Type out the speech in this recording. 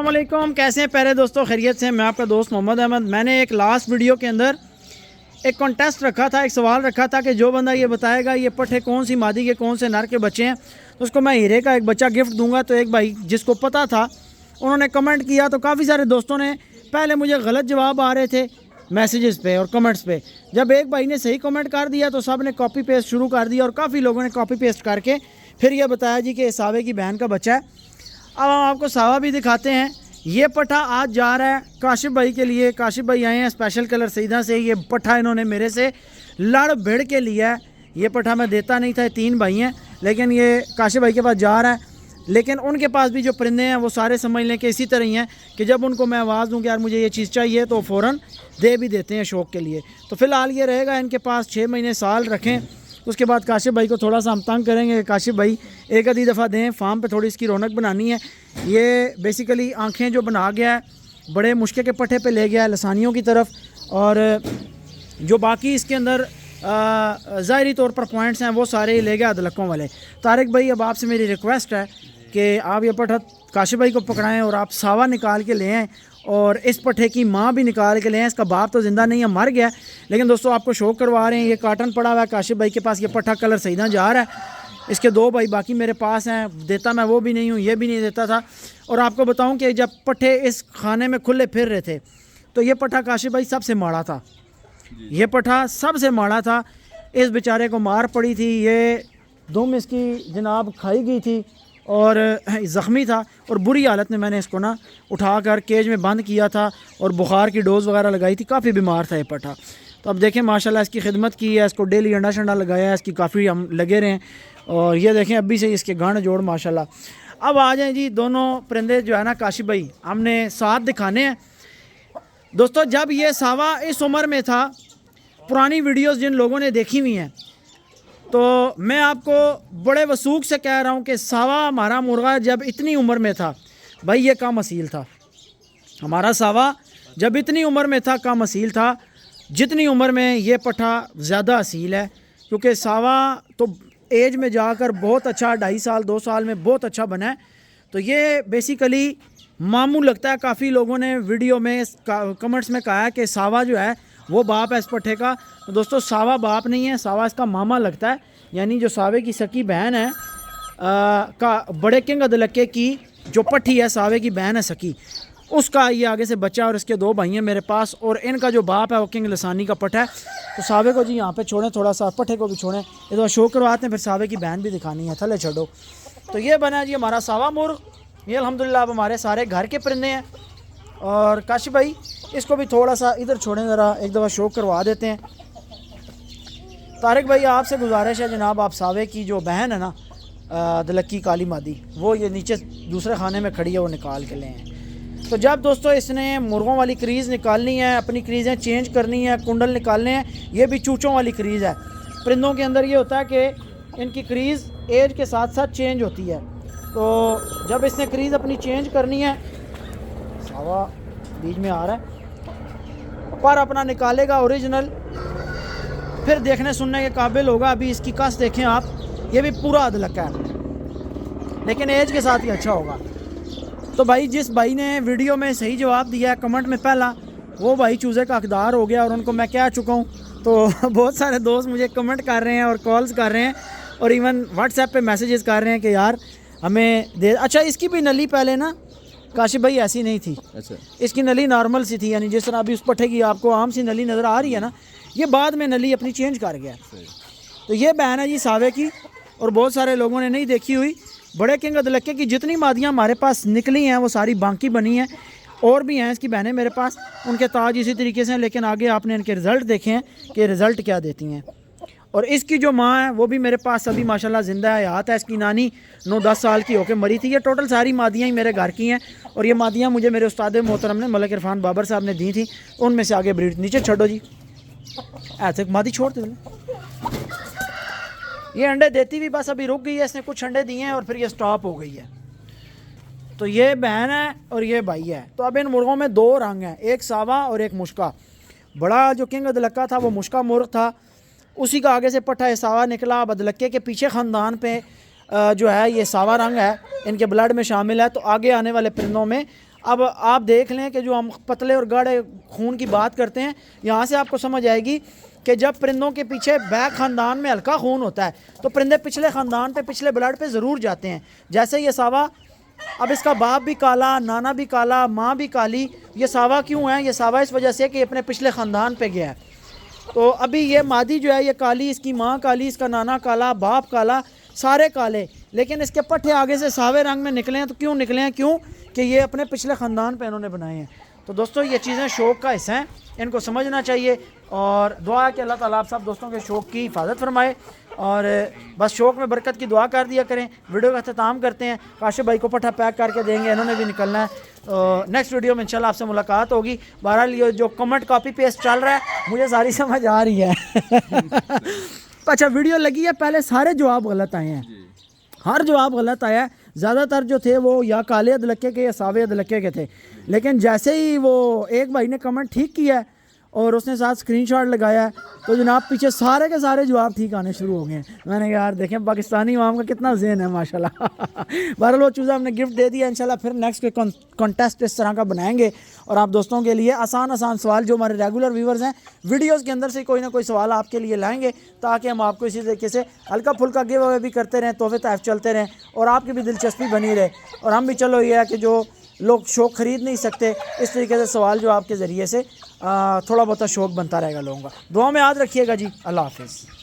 अस्सलाम वालेकुम, कैसे हैं प्यारे दोस्तों, खैरियत से। मैं आपका दोस्त मोहम्मद अहमद। मैंने एक लास्ट वीडियो के अंदर एक कॉन्टेस्ट रखा था, एक सवाल रखा था कि जो बंदा ये बताएगा ये पट्ठे कौन सी मादी के कौन से नर के बच्चे हैं तो उसको मैं हीरे का एक बच्चा गिफ्ट दूंगा। तो एक भाई जिसको पता था उन्होंने कमेंट किया, तो काफ़ी सारे दोस्तों ने पहले मुझे गलत जवाब आ रहे थे मैसेजेस पे और कमेंट्स पे। जब एक भाई ने सही कमेंट कर दिया तो सब ने कॉपी पेस्ट शुरू कर दिया और काफ़ी लोगों ने कॉपी पेस्ट करके फिर ये बताया जी कि सावे की बहन का बच्चा है। अब हम आपको सावा भी दिखाते हैं। ये पट्ठा आज जा रहा है काशिफ भाई के लिए। काशिफ भाई आए हैं स्पेशल कलर सईदा से। ये पट्ठा इन्होंने मेरे से लड़ भिड़ के लिया है। ये पट्ठा मैं देता नहीं था, 3 भाई हैं, लेकिन ये काशिफ भाई के पास जा रहा है। लेकिन उनके पास भी जो परिंदे हैं वो सारे समझ लें कि इसी तरह ही हैं कि जब उनको मैं आवाज़ दूँ कि यार मुझे ये चीज़ चाहिए तो फ़ौरन दे भी देते हैं शौक़ के लिए। तो फ़िलहाल ये रहेगा इनके पास 6 महीने साल रखें। उसके बाद काशिफ भाई को थोड़ा सा हम तंग करेंगे। काशिफ भाई एक आधी दफ़ा दें, फार्म पे थोड़ी इसकी रौनक बनानी है। ये बेसिकली आंखें जो बना गया है, बड़े मुश्किल के पट्टे पे ले गया है लसानियों की तरफ, और जो बाकी इसके अंदर ज़ाहरी तौर पर पॉइंट्स हैं वो सारे ले गया अदलकों वाले। तारिक भाई अब आपसे मेरी रिक्वेस्ट है कि आप ये पट्ठा काशिफ भाई को पकड़ाएँ और आप सावा निकाल के ले आएँ और इस पट्ठे की माँ भी निकाल के ले आएँ। इसका बाप तो ज़िंदा नहीं है, मर गया, लेकिन दोस्तों आपको शौक़ करवा रहे हैं। ये काटन पड़ा हुआ है काशिफ भाई के पास। ये पट्ठा कलर सईदा जा रहा है। इसके 2 भाई बाकी मेरे पास हैं, देता मैं वो भी नहीं हूँ, ये भी नहीं देता था। और आपको बताऊँ कि जब पट्ठे इस खाने में खुले फिर रहे थे तो ये पट्ठा काशिफ भाई सबसे माड़ा था। ये पट्ठा सबसे माड़ा था। इस बेचारे को मार पड़ी थी, ये दुम इसकी जनाब खाई गई थी और ज़ख्मी था और बुरी हालत में मैंने इसको ना उठाकर केज में बंद किया था और बुखार की डोज़ वगैरह लगाई थी। काफ़ी बीमार था ये पट्ठा। तो अब देखें माशाल्लाह इसकी खिदमत की है, इसको डेली अंडा शंडा लगाया है, इसकी काफ़ी हम लगे रहे हैं। और ये देखें अभी से इसके गांड जोड़ माशाल्लाह। अब आ जाएँ जी दोनों परिंदे जो है ना काशिफ भाई हमने साथ दिखाने हैं। दोस्तों जब ये सावा इस उम्र में था, पुरानी वीडियोज़ जिन लोगों ने देखी हुई हैं, तो मैं आपको बड़े वसूख से कह रहा हूँ कि सावा हमारा मुर्गा जब इतनी उम्र में था भाई ये कम असील था। हमारा सावा जब इतनी उम्र में था कम असील था, जितनी उम्र में ये पट्ठा ज़्यादा असील है। क्योंकि सावा तो एज में जाकर बहुत अच्छा 2.5 साल 2 साल में बहुत अच्छा बना है। तो ये बेसिकली मामू लगता है। काफ़ी लोगों ने वीडियो में कमेंट्स में कहा है कि सावा जो है वो बाप है इस पट्ठे का। तो दोस्तों सावा बाप नहीं है, सावा इसका मामा लगता है। यानी जो सावे की सकी बहन है का बड़े किंग अदलक्के की जो पट्ठी है सावे की बहन है सकी, उसका ये आगे से बच्चा और इसके 2 भाई हैं मेरे पास। और इनका जो बाप है वो किंग लसानी का पट्ठा है। तो सावे को जी यहाँ पे छोड़ें, थोड़ा सा पट्ठे को भी छोड़ें, ये तो शो करवाते हैं, फिर सावे की बहन भी दिखानी है, थले छोड़ो। तो ये बना जी हमारा सावा मुर्ग। ये अल्हम्दुलिल्लाह अब हमारे सारे घर के परिंदे हैं। और काशिफ भाई इसको भी थोड़ा सा इधर छोड़ें, ज़रा एक दफ़ा शो करवा देते हैं। तारिक भाई आपसे गुजारिश है जनाब, आप सावे की जो बहन है ना दलक्की काली मादी, वो ये नीचे दूसरे खाने में खड़ी है, वो निकाल के ले आए। तो जब दोस्तों इसने मुर्गों वाली क्रीज़ निकालनी है, अपनी क्रीज़ें चेंज करनी है, कुंडल निकालने हैं, ये भी चूचों वाली क्रीज़ है। परिंदों के अंदर ये होता है कि इनकी क्रीज़ एज के साथ साथ चेंज होती है। तो जब इसने क्रीज़ अपनी चेंज करनी है, सावा बीच में आ रहा है, पर अपना निकालेगा ओरिजिनल, फिर देखने सुनने के काबिल होगा। अभी इसकी कस देखें आप, ये भी पूरा अदलक्का है, लेकिन एज के साथ ही अच्छा होगा। तो भाई जिस भाई ने वीडियो में सही जवाब दिया है कमेंट में पहला, वो भाई चूज़े का हकदार हो गया और उनको मैं कह चुका हूँ। तो बहुत सारे दोस्त मुझे कमेंट कर रहे हैं और कॉल्स कर रहे हैं और इवन व्हाट्सएप पे मैसेजेस कर रहे हैं कि यार हमें दे। अच्छा इसकी भी नली पहले ना काशिफ भाई ऐसी नहीं थी। अच्छा इसकी नली नॉर्मल सी थी, यानी जिस तरह अभी उस पट्ठे की आपको आम सी नली नज़र आ रही है ना, ये बाद में नली अपनी चेंज कर गया। तो ये बहन है जी सावे की, और बहुत सारे लोगों ने नहीं देखी हुई। बड़े किंग अदलक्के की जितनी मादियाँ हमारे पास निकली हैं वो सारी बांकी बनी हैं, और भी हैं इसकी बहनें मेरे पास, उनके ताज इसी तरीके से हैं। लेकिन आगे आपने इनके रिज़ल्ट देखे हैं कि रिज़ल्ट क्या देती हैं। और इसकी जो माँ है वो भी मेरे पास अभी माशाल्लाह ज़िंदा है, हयात है। इसकी नानी 9-10 साल की होकर मरी थी। ये टोटल सारी मादियाँ ही मेरे घर की हैं, और ये मादियाँ मुझे मेरे उस्ताद मोहतरम ने मलिक इरफान बाबर साहब ने दी थी। उनमें से आगे ब्रीड नीचे छोड़ो जी, ऐसे मादी छोड़ दो। ये अंडे देती भी बस अभी रुक गई है, इसने कुछ अंडे दिए हैं और फिर ये स्टॉप हो गई है। तो ये बहन है और ये भाई है। तो अब इन मुर्गों में 2 रंग हैं, एक सावा और एक मुश्का। बड़ा जो किंग अदलक्का था वो मुश्का मुर्ग था, उसी का आगे से पट्ठा सावा निकला। अब अदलक्के के पीछे ख़ानदान पे जो है ये सावा रंग है, इनके ब्लड में शामिल है। तो आगे आने वाले परिंदों में अब आप देख लें कि जो हम पतले और गाढ़े खून की बात करते हैं, यहाँ से आपको समझ आएगी कि जब परिंदों के पीछे बैक ख़ानदान में हल्का खून होता है तो परिंदे पिछले ख़ानदान पे, पिछले ब्लड पे ज़रूर जाते हैं। जैसे ये सावा, अब इसका बाप भी काला, नाना भी काला, माँ भी काली। ये सावा क्यों है? ये सावा इस वजह से कि अपने पिछले ख़ानदान पे गया है। तो अभी ये मादी जो है ये काली, इसकी माँ काली, इसका नाना काला, बाप काला, सारे काले, लेकिन इसके पट्टे आगे से सावे रंग में निकले हैं। तो क्यों निकले हैं? क्यों कि ये अपने पिछले ख़ानदान पे इन्होंने बनाए हैं। तो दोस्तों ये चीज़ें शौक़ का हिस्सा हैं, इनको समझना चाहिए। और दुआ है कि अल्लाह ताला आप सब दोस्तों के शौक़ की हिफाजत फरमाए और बस शौक़ में बरकत की दुआ कर दिया करें। वीडियो का अख्ताम करते हैं। काशिफ भाई को पट्टा पैक करके देंगे, इन्होंने भी निकलना है। तो नेक्स्ट वीडियो में इंशाल्लाह आपसे मुलाकात होगी। बहरहाल ये जो कमेंट कॉपी पेस्ट चल रहा है मुझे सारी समझ आ रही है। अच्छा वीडियो लगी है, पहले सारे जवाब गलत आए हैं, हर जवाब गलत आया है। ज़्यादातर जो थे वो या काले अदलके के या सावे अदलके के थे, लेकिन जैसे ही वो एक भाई ने कमेंट ठीक किया है और उसने साथ स्क्रीनशॉट लगाया है तो जनाब पीछे सारे के सारे जवाब ठीक आने शुरू हो गए हैं। मैंने कहा यार देखें पाकिस्तानी आवाम का कितना ज़हन है माशाल्लाह। बहरहाल वो चूज़ा हमने गिफ्ट दे दिया। इंशाल्लाह फिर नेक्स्ट कोई कॉन्टेस्ट इस तरह का बनाएंगे और आप दोस्तों के लिए आसान आसान सवाल, जो हमारे रेगुलर व्यूवर्स हैं, वीडियोस के अंदर से कोई ना कोई सवाल आपके लिए लाएंगे ताकि हम आपको इसी तरीके से हल्का फुल्का गिव अवे भी करते रहें, तोहफे तहफ चलते रहें और आपकी भी दिलचस्पी बनी रहे। और हम भी चलो ये है कि जो लोग शौक़ ख़रीद नहीं सकते, इस तरीके से सवाल जो आपके ज़रिए से थोड़ा बहुत शौक़ बनता रहेगा लोगों का। दुआ में याद रखिएगा जी। अल्लाह हाफ़िज़।